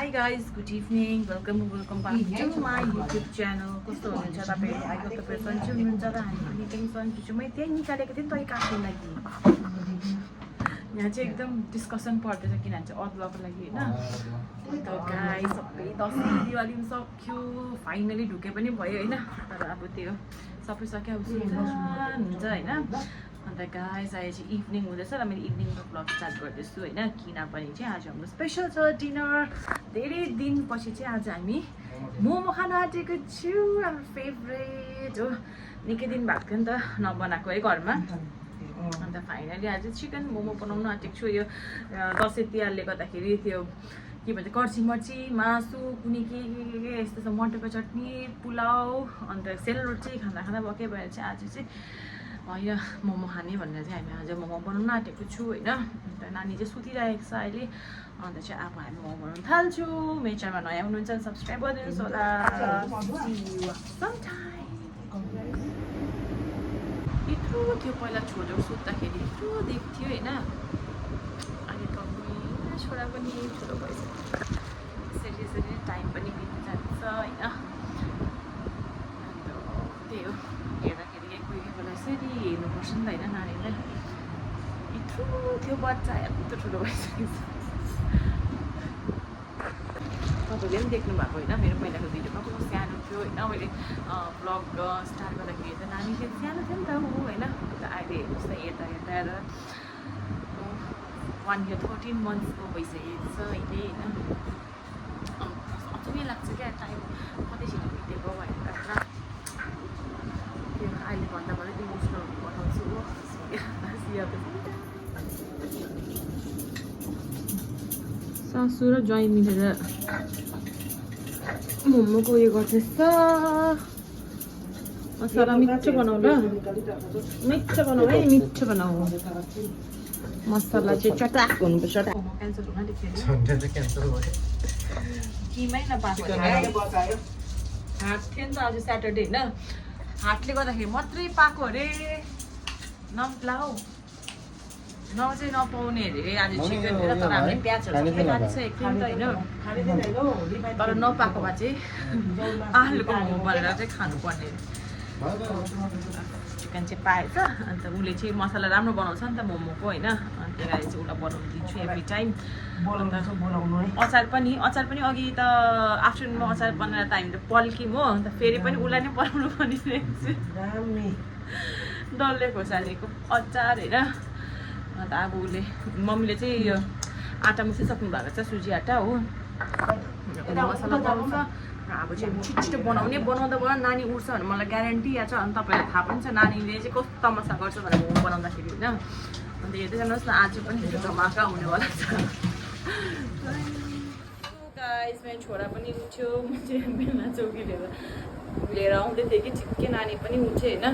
Hi guys, good evening. Welcome back to my YouTube channel. कस्तो हुनुहुन्छ तपाईहरु? I hope तपाईहरु सन्चै हुनुहुन्छ र हामी पनि सन्चै छौँ। मैले त्यही निकालेको थिएँ नि त काट्नु लागि। यहाँ चाहिँ एकदम डिस्कसन पर्दैछ किनभने चाहिँ अदुवाको लागि हैन। त गाइस सबै दसैँ दिवाली पनि सक्यो। फाइनली ढुके पनि भयो हैन। तर अब त्यो सबै सक्यो अब सुनसान हुन्छ हैन। अन्त गाइस अहिले चाहिँ इभिनिङ हुँदैछ र मैले इभिनिङको ब्लग स्टार्ट गर्दैछु हैन किनभने चाहिँ आज हाम्रो स्पेसल छ डिनर धेरै दिनपछि चाहिँ आज हामी मोमो खान आँटेको छु हाम्रो फेभरेट हो निकै दिन भएको थियो नि त नबनाएको है घरमा अन्त फाइनली आज चिकन मोमो बनाउन आँटेको छु यो दसैँ तिहारले गर्दाखेरि त्यो के भन्छ कर्ची मर्ची मासु कुनै के यस्तो मटरको चटनी पुलाउ अन्त सेलरोटी चाहिँ खाँदा खाँदा भएकै भएर चाहिँ आज चाहिँ होइन मोमो खाने भनेर चाहिँ हामी आज मोमो बनाउन आँटेको छु होइन अन्त नानी चाहिँ सुतिरहेको छ अहिले अन्त चाहिँ अब हामी मोमो बनाउन थाल्छौँ मेरो च्यानलमा नयाँ हुनुहुन्छ भने सब्सक्राइब गरिदिनुहोस् होला यत्रो थियो पहिला छोडेर सुत्दाखेरि यत्रो देख्थ्यो होइन अहिले त छोरा पनि ठुलो भइसक्यो यसरी टाइम पनि बित्नु जान्छ होइन त्यही हो हेर्दाखेरि कोही बेला यसरी हेर्नुपर्छ नि त होइन नानीलाई यत्रो थियो बच्चा यत्रो ठुलो भइसकेको छ तपाईँले पनि देख्नु भएको होइन मेरो पहिलाको भिडियोमा कस्तो सानो थियो होइन मैले ब्लग स्टार्ट गर्दाखेरि त नानी चाहिँ सानो थियो नि त ऊ होइन अन्त अहिले हेर्नुहोस् त हेर्दा 1 year 13 monthsको भइसकेको छ अहिले होइन अचम्मै लाग्छ क्या टाइम कति छिटो बितेको भनेर त्यो अहिले भन्दा इमोसनल बनाउँछु हो सासू र ज्वाइँ मिलेर मोमोको उयो गर्दैछ मसला मिठो बनाऊ ल मिठो बनाऊ है मिठो बनाऊ मसला चाहिँ चटाक हुनुपर्छ मोमो क्यान्सल हुन आँटेको किमै नपाएको हाट थियो नि त आज स्याटरडे होइन हाटले गर्दाखेरि मात्रै पाएको अरे नलाऊ न चाहिँ नपाउने अरे आज चिकन तर हामीले प्याजहरू सबै खाइसकेको थियौँ नि त होइन तर नपाएको भए चाहिँ आलुको मोमो बनाएर चाहिँ खानुपर्ने चिकन चाहिँ पाएछ अन्त उसले चाहिँ मसला राम्रो बनाउँछ नि त मोमोको होइन अनि त्यही लागि चाहिँ उसलाई बनाउनु दिन्छु एभ्री टाइम अचार पनि अघि त आफ्टरनुनमा अचार बनाएर त हामी त पल्क्यौँ हो अन्त फेरि पनि उसलाई नै बनाउनु भनिरहेको छु डल्ले खोर्सानीको अचार होइन अन्त अब उसले मम्मीले चाहिँ यो आँटा मुसिसक्नु भएको छ सुजी आँटा हो मसला पाउँछ अब चाहिँ छिटो बनाउँदा नानी उठ्छ भने मलाई ग्यारेन्टी छ अनि तपाईँलाई थाहा पनि छ नानीले चाहिँ कस्तो तमासा गर्छ भनेर मोमो बनाउँदाखेरि होइन अन्त हेर्दै जानुहोस् न आज पनि धमाका हुनेवाला छ गाइस मेरो छोरा पनि उठ्यो म चाहिँ बेलना चौकी लिएर आउँदै थिएँ कि ठिक्कै नानी पनि उठ्यो होइन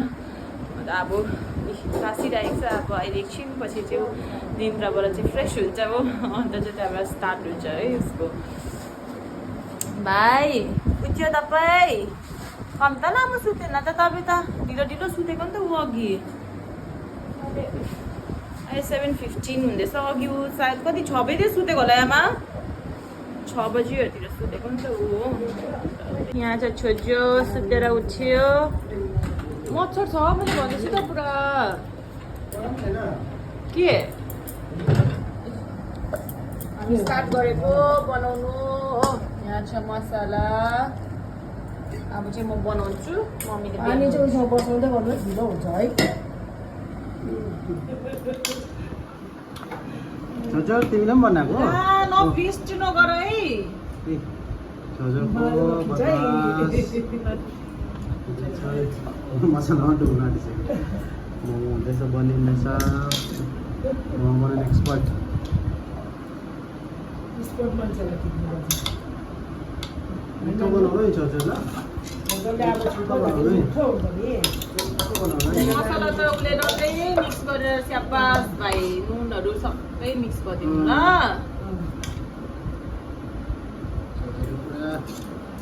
अन्त अब सासिरहेको छ अब अहिले एकछिनपछि चाहिँ निन्द्राबाट चाहिँ फ्रेस हुन्छ हो अन्त चाहिँ त्यहाँबाट स्टार्ट हुन्छ है उसको भाइ उठ्यो तपाईँ कम त लामो सुतेन त तपाईँ त ढिलो सुतेको नि त ऊ अघि अहिले 7:15 हुँदैछ अघि ऊ सायद कति 6 बजी सुतेको होला आमा 6 बजीहरूतिर सुतेको नि त ऊ हो यहाँ चाहिँ छोजो सुतेर उठ्यो मच्छर छ मैले भन्दैछु त पुरा के हामी स्टार्ट गरेको बनाउनु हो यहाँ छ मसला अब चाहिँ म बनाउँछु मम्मीले पानी चाहिँ उसमा बसाउँदै गर्नु ढिलो हुन्छ है छोजो तिमीले पनि बनाएको नबिस्ट नगर है मसला डुब्न आँटिसक्यो मोमो हुँदैछ बनिँदैछ मोमो बनाउने एक्सपर्ट मिठो बनाउनु है छोजो ल मसला त उसले डल्लै मिक्स गरेर स्यापास भाइ नुनहरू सबै मिक्स गरिदिनु ल पुरा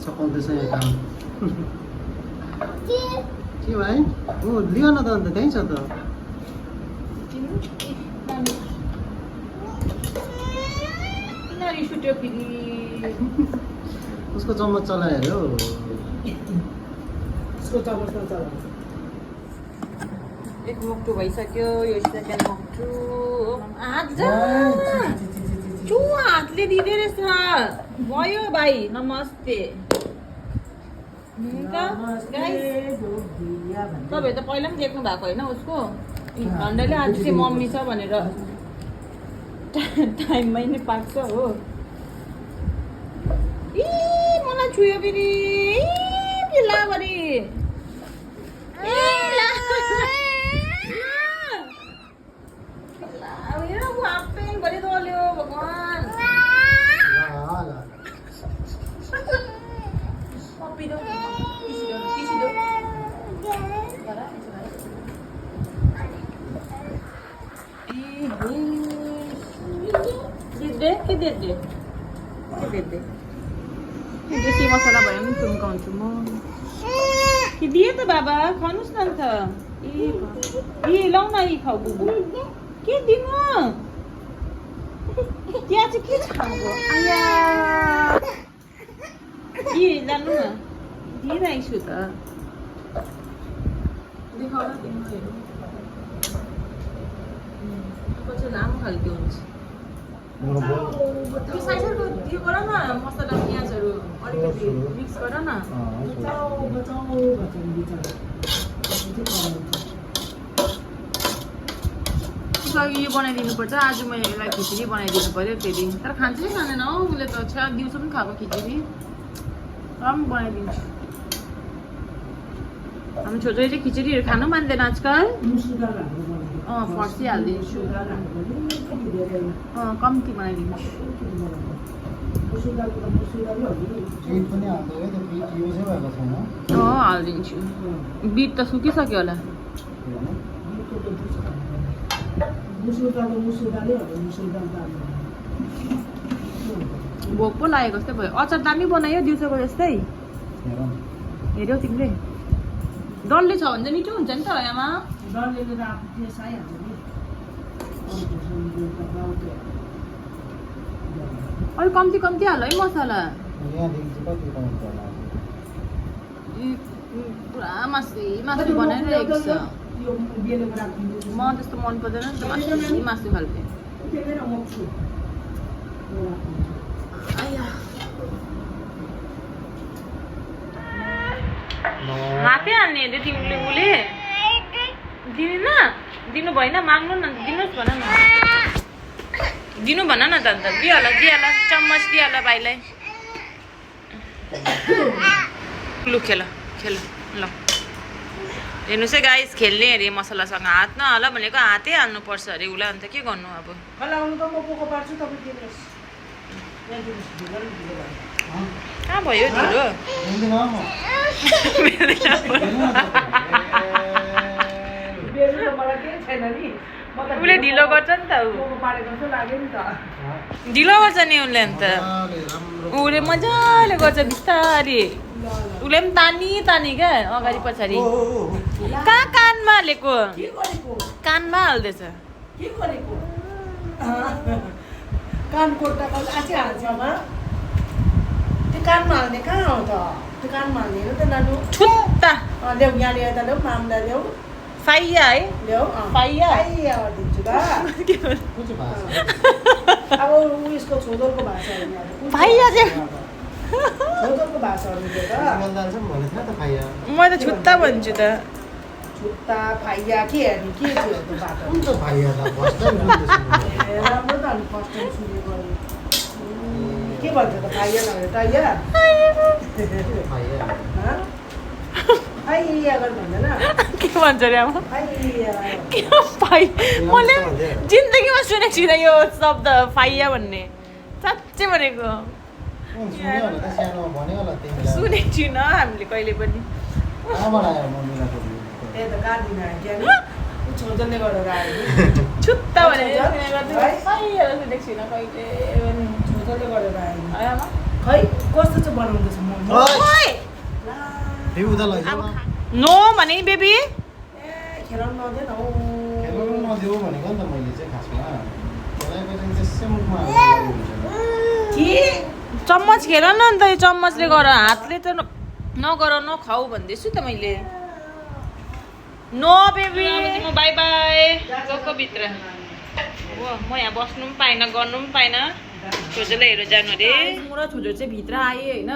सकाउँदैछ यहाँ काम के भाइ ऊ लियो न त अन्त त्यहीँ छ त किन रिस उठ्यो फेरि उसको चम्मच चलायो उसको चमच नचला एक मुक्टु भइसक्यो यो सेकेन्ड मुक्टु हातले दिँदै रहेछ भयो भाइ नमस्ते तपाईँ त पहिला पनि देख्नु भएको होइन उसको भन्डाले आज चाहिँ मम्मी छ भनेर टाइममै नै पाक्छ हो इ मलाई छुयो फेरि लाभरी हातपेनभरि दल्यो भगवान् पप्पी दो किसी दो के दे बेसी मसला भयो भने चुम्काउँछु म कि दिए त बाबा खानुहोस् न त ए लौ न यी खाऊ बुबु के दिनु त्यहाँ चाहिँ के छ खाएको आया के जानु न दिइरहेको छु त देखाउ न तिमीहरू पछि लामो खालको हुन्छ त्यो साइडको त्यो गर न मसला पियाजहरू अलिकति मिक्स गर न यो बनाइदिनुपर्छ आज मैले यसलाई खिचडी बनाइदिनु पऱ्यो फेरि तर खान्छ कि खाँदैन हौ उसले त दिउँसो पनि खाएको खिचडी र पनि बनाइदिन्छु हामी छोरीले चाहिँ खिचडीहरू खानु मान्दैन आजकल फर्सी हालिदिन्छु कम्ती बनाइदिन्छु हालिदिन्छु बिट त सुकिसक्यो होला भोक पो लागेको जस्तै भयो अचार दामी बनायो दिउँसोको जस्तै हेऱ्यौ तिमीले डल्ले छ भने चाहिँ मिठो हुन्छ नि त आमा अलिक कम्ती कम्ती हाल है मसला पुरा मासु बनाइरहेको छ म त्यस्तो मन पर्दैन नि त मासु खालको हातै हाल्ने अरे तिमीले उसले दिँदैन दिनु भएन माग्नु न दिनुहोस् भन न दिनु भन न त अन्त दिइहाल चम्मच दिइहाल भाइलाई लु खेल ल हेर्नुहोस् है गाइस खेल्ने अरे मसलासँग हात नहाल भनेको हातै हाल्नुपर्छ अरे उसलाई अन्त के गर्नु अब कहाँ भयो ढिलो उसले ढिलो गर्छ नि त ढिलो गर्छ नि उसले अन्त उसले मजाले गर्छ बिस्तारी उसले पनि तानी क्या अगाडि पछाडि कहाँ कानमा हालेको कानमा हाल्दैछ कानमा हाल्ने कहाँ हो त त्यो कानमा हाल्ने हो त नानु छुट्टा ल्याउ यहाँ ल्याउ त ल्याउ मामला ल्याउ फाइया है ल्याउ फाइया दिन्छु ल अब उयसको छोदोरको भाषा हो फाइया चाहिँ छोदोरको भाषा हो म त छुट्टा भन्छु त छुट्टा फाइया के हेर्ने के थियो त्यो बाटो राम्रो त हामी फर्स्ट टाइम सुनेको के भन्छ त फाइया नभए टाइया फाइया गर्नु भन्दैन के भन्छ रे आमा फाइया मैले जिन्दगीमा सुनेको छुइनँ यो शब्द फाइया भन्ने साँच्चै भनेको सुनेको छुइनँ हामीले कहिले पनि छोजनले गरेर आयो छुट्टा भनेको सुनेको छुइनँ कहिले छोजनले गरेर आयो आमा खै कस्तो चाहिँ बनाउँदैछ मोमो नो भने बेबी खेलाउनु नदिएन हौ नदेऊ भनेको नि त मैले चाहिँ खासमा के चम्मच खेल न अन्त यो चम्मचले गर हातले त नगर नखाऊ भन्दैछु त मैले नो बेबी बाई बाई गएको भित्र हो म यहाँ बस्नु पनि पाइनँ गर्नु पनि पाइनँ छोजोले हेरेर जानु अरे म र छोजो चाहिँ भित्र आएँ होइन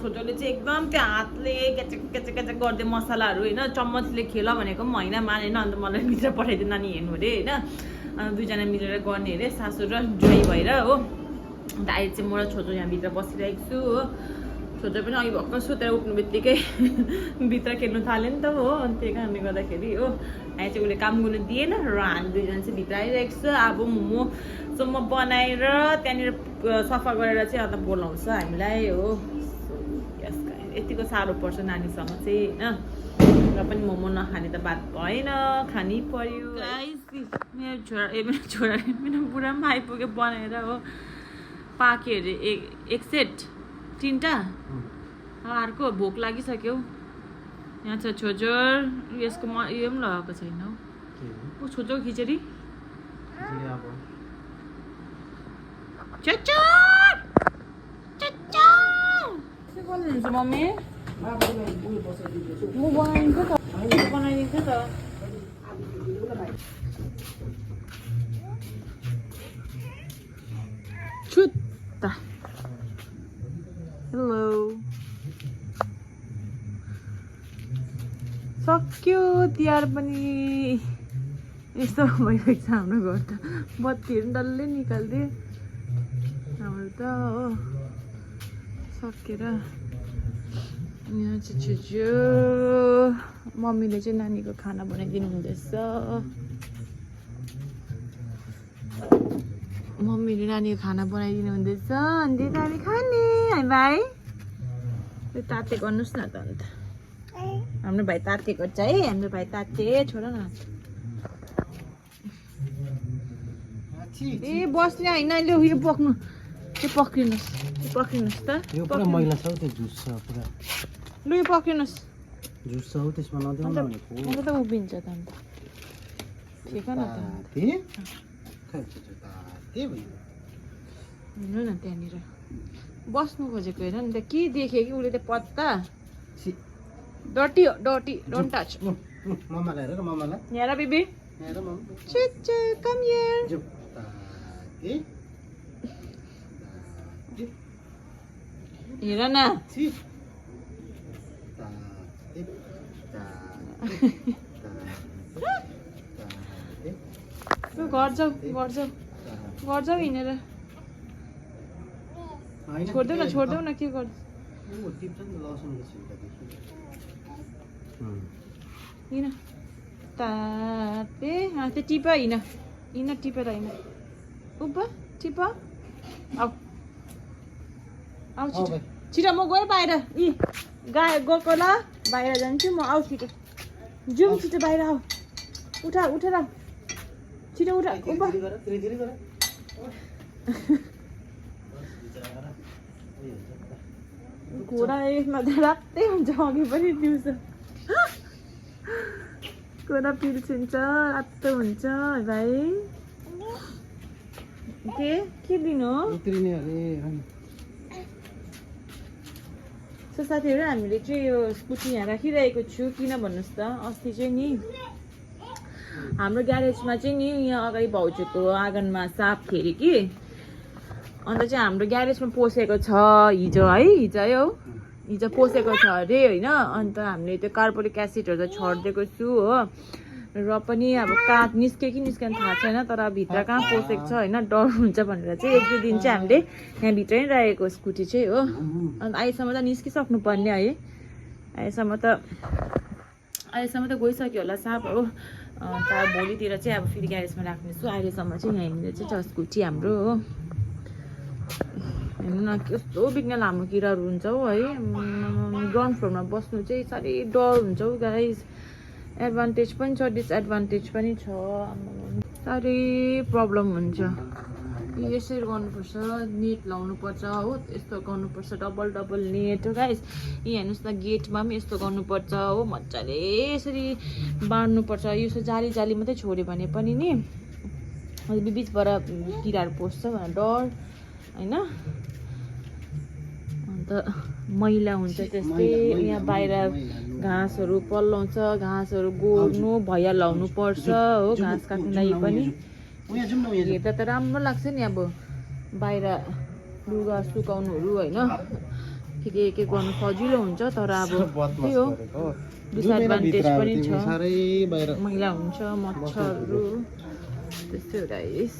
छोजोले चाहिँ एकदम त्यो हातले केचेक केचेक केचेक गरिदियो मसलाहरू होइन चम्मचले खेल भनेको पनि होइन मानेन अन्त मलाई भित्र पठाइदियो नानी हेर्नु अरे होइन अन्त दुईजना मिलेर गर्ने अरे सासू र ज्वाइँ भएर हो अन्त अहिले चाहिँ म र छोजो यहाँभित्र बसिरहेको छु हो छोजो पनि अघि भर्खर सुतेर उठ्नु बित्तिकै भित्र खेल्नु थाल्यो नि त हो अनि त्यही कारणले गर्दाखेरि हो यहाँ चाहिँ उसले काम गर्नु दिएन र हामी दुईजना चाहिँ भित्र आइरहेको छ अब मोमोसम्म बनाएर त्यहाँनिर सफा गरेर चाहिँ अन्त बोलाउँछ हामीलाई हो यतिको साह्रो पर्छ नानीसँग चाहिँ होइन र पनि मोमो नखाने त बात भएन खानै पर्यो मेरो छोरा मेरो बुढा पनि आइपुग्यो बनाएर हो पाक्यो अरे एक सेट 3टा अर्को भोक लागिसक्यो यहाँ छ छोजोर यसको उयो पनि लगाएको छैन हौ ऊ छोजो खिचडी के बनाइदिन्छ मम्मी म बनाइदिन्छु त बनाइदिन्छु त छुत्ता हेलो सक्यो तिहार पनि यस्तो भइरहेको छ हाम्रो घर त बत्तीहरू पनि डल्लै निकालिदिए हाम्रो त हो सकेर यहाँ चाहिँ छुच्यो मम्मीले चाहिँ नानीको खाना बनाइदिनु हुँदैछ मम्मीले नानीको खाना बनाइदिनु हुँदैछ अनि नानी खाने है भाइ त्यो ताते गर्नुहोस् न त अन्त हाम्रो भाइ ताते गर्छ है हाम्रो भाइ ताते छोड न ए बस्ने होइन अहिले यो पक्नु त्यो पक्रिनुहोस् त यो पुरा मैला छ त्यो जुस छ पुरा लु यो पक्रिनुहोस् जुस छ त्यसमा नदेऊ न भनेको अन्त त उभिन्छ त अन्त ठिक न त हिँड्नु न त्यहाँनिर बस्नु खोजेको हेर नि त के देख्यो कि उसले त पत्ता डटी हो डटी डोन्ट टच मम्मालाई हेर मम्मालाई यहाँ बिबी हेर मम्मा चिच्चा कम हियर हेर न घर जाऊ हिँडेर छोडिदेऊ न के गर्छ हिँड ताते त्यो टिप हिँड टिपेर हिँड उभ्भ टिप आऊ छिटो म गएँ बाहिर गएको ल बाहिर जान्छु म आऊ छिटो जाउँ छिटो बाहिर आऊ उठेर छिटो उठ उभ्भ घोडा यसमा त रातै हुन्छ अघि पनि दिउँसो घोडा पिल्सिन्छ रातो हुन्छ भाइ के दिनु हो सो साथीहरू हामीले चाहिँ यो स्कुटी यहाँ राखिरहेको छु किन भन्नुहोस् त अस्ति चाहिँ नि हाम्रो ग्यारेजमा चाहिँ नि यहाँ अगाडि भाउजूको आँगनमा साप थियो अरे कि अन्त चाहिँ हाम्रो ग्यारेजमा पसेको छ हिजो हौ हिजो पसेको छ अरे होइन अन्त हामीले त्यो कार्बोलिक एसिडहरू त छरिदिएको छु हो र पनि अब काट निस्क्यो कि निस्केन थाहा छैन तर भित्र कहाँ पसेको छ होइन डर हुन्छ भनेर चाहिँ 1-2 दिन चाहिँ हामीले यहाँभित्रै राखेको स्कुटी चाहिँ हो अन्त अहिलेसम्म त निस्किसक्नु पर्ने है अहिलेसम्म त गइसक्यो होला साप हो अन्त भोलितिर चाहिँ अब फेरि ग्यारेजमा राख्नेछु अहिलेसम्म चाहिँ यहाँनिर चाहिँ छ स्कुटी हाम्रो हो हेर्नु न कस्तो बिग्न लामो किराहरू हुन्छ हौ है ग्राउन्ड फ्लोरमा बस्नु चाहिँ साह्रै डर हुन्छ हौ गाइस एडभान्टेज पनि छ डिसएडभान्टेज पनि छ साह्रै प्रब्लम हुन्छ यसरी गर्नुपर्छ नेट लाउनुपर्छ हो यस्तो गर्नुपर्छ डबल नेट हो गाइस यी हेर्नुहोस् न गेटमा पनि यस्तो गर्नुपर्छ हो मजाले यसरी बाँड्नुपर्छ यो जाली मात्रै छोड्यो भने पनि नि बिचबाट किराहरू पस्छ भनेर डर होइन मैला हुन्छ त्यस्तै यहाँ बाहिर घाँसहरू पल्लाउँछ घाँसहरू गोड्नु भैया लाउनु पर्छ हो घाँस काट्नु लागि पनि हेर्दा त राम्रो लाग्छ नि अब बाहिर लुगा सुकाउनुहरू होइन के गर्नु सजिलो हुन्छ तर अब त्यही हो डिसएडभान्टेज पनि छ मैला हुन्छ मच्छरहरू त्यस्तै हो गाइस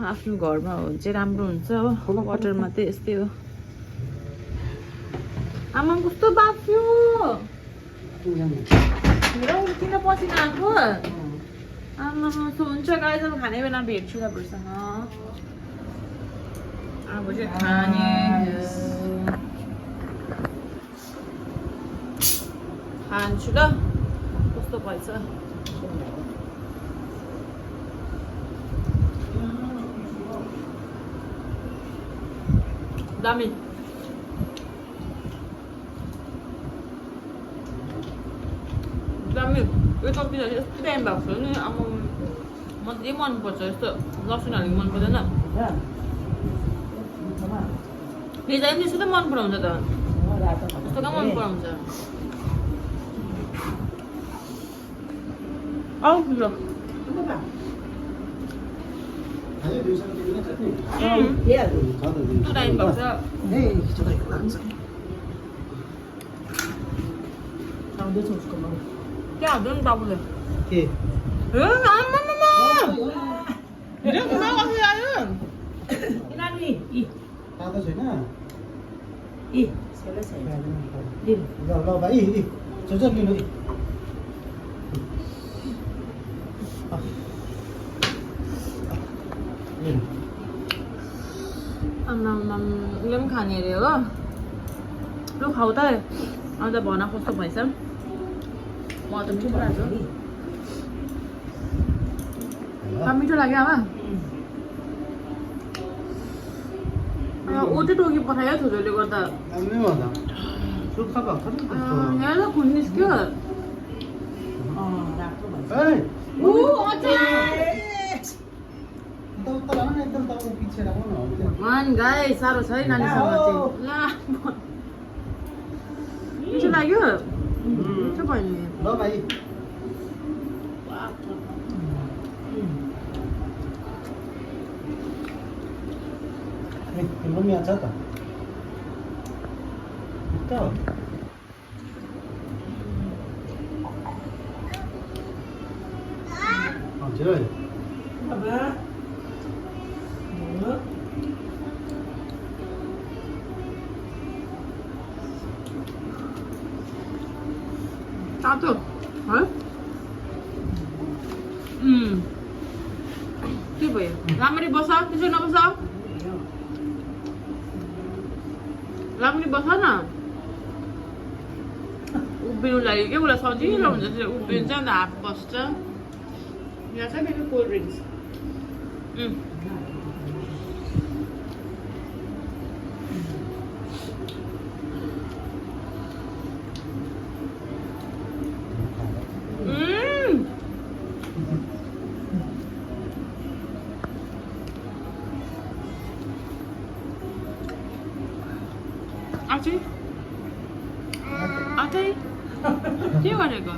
आफ्नो घरमा हो भने चाहिँ राम्रो हुन्छ हो वाटरमा चाहिँ यस्तै हो आमा कस्तो बाफ्यो किन पसिना आएको आमा हुन्छ गाइस अब खाने बेला भेट्छु तपाईँहरूसँग अब चाहिँ खाने खान्छु ल कस्तो भएछ दामी दामी यो सब्जी यस्तो टाइम भएको छ नि अब म चाहिँ मनपर्छ यस्तो लसुन हालेको मन पर्दैन लिजा पनि त्यस्तो त मन पराउँछ त त्यस्तो कहाँ मन पराउँछ औ ल टाइम भएको छ क्या हुँदैन नि बाबुले उसले पनि खाने अरे हो लु खाऊ त अन्त भन कस्तो भएछ म त मिठो लाग्यो मिठो लाग्यो आमा उतै टोकी पठायो छोरीले गर्दा यहाँ त खुन निस्क्यो गाई साह्रो छ है नानीसँग चाहिँ मिठो लाग्यो मिठो भयो नि मम्मी अच्छा था तातो है के भयो राम्ररी बस त्यसो नबस राम्ररी बस न उभिनु लाग्यो क्या उसलाई सजिलो हुन्छ त्यसले उभिन्छ अन्त हात बस्छ यहाँ छ मेरो कोल्ड ड्रिङ्क्स आँटै के भनेको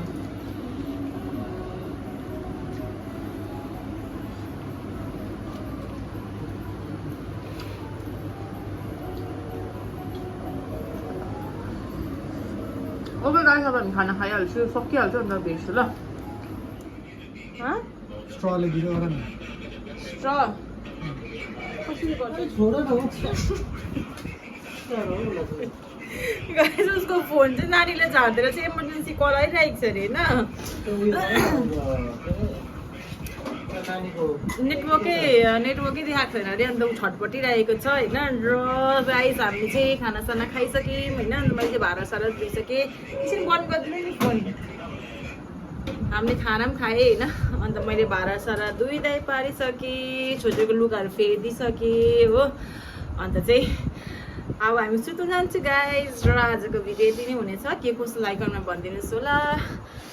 ओके गाइस अब हामी खाना खाइहाल्छु सकिहाल्छु अन्त भेट्छु ल स्ट्रले दिनु होला नि स्ट्र कसरी गर्छ छोड न गाइस उसको फोन चाहिँ नानीले झार्देर चाहिँ इमर्जेन्सी कल आइरहेको छ अरे होइन नेटवर्कै देखाएको छैन अरे अन्त ऊ छटपटिरहेको छ होइन र गाइस हामी चाहिँ खानासाना खाइसक्यौँ होइन अन्त मैले चाहिँ भाँडा धोइसकेँ एकछिन बन्द गरिदिनु नि फोन हामीले खाना पनि खाएँ होइन अन्त मैले भाँडा धुइधाइ पारिसकेँ छोरीको लुगाहरू फेरिदिइसकेँ हो अन्त चाहिँ अब हामी सुत्नु जान्छु गाइज र आजको भिडियो यति नै हुनेछ के कस्तो लाइक गर्न भनिदिनुहोस् होला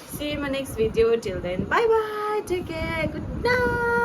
see you in my next video till then bye bye take care good night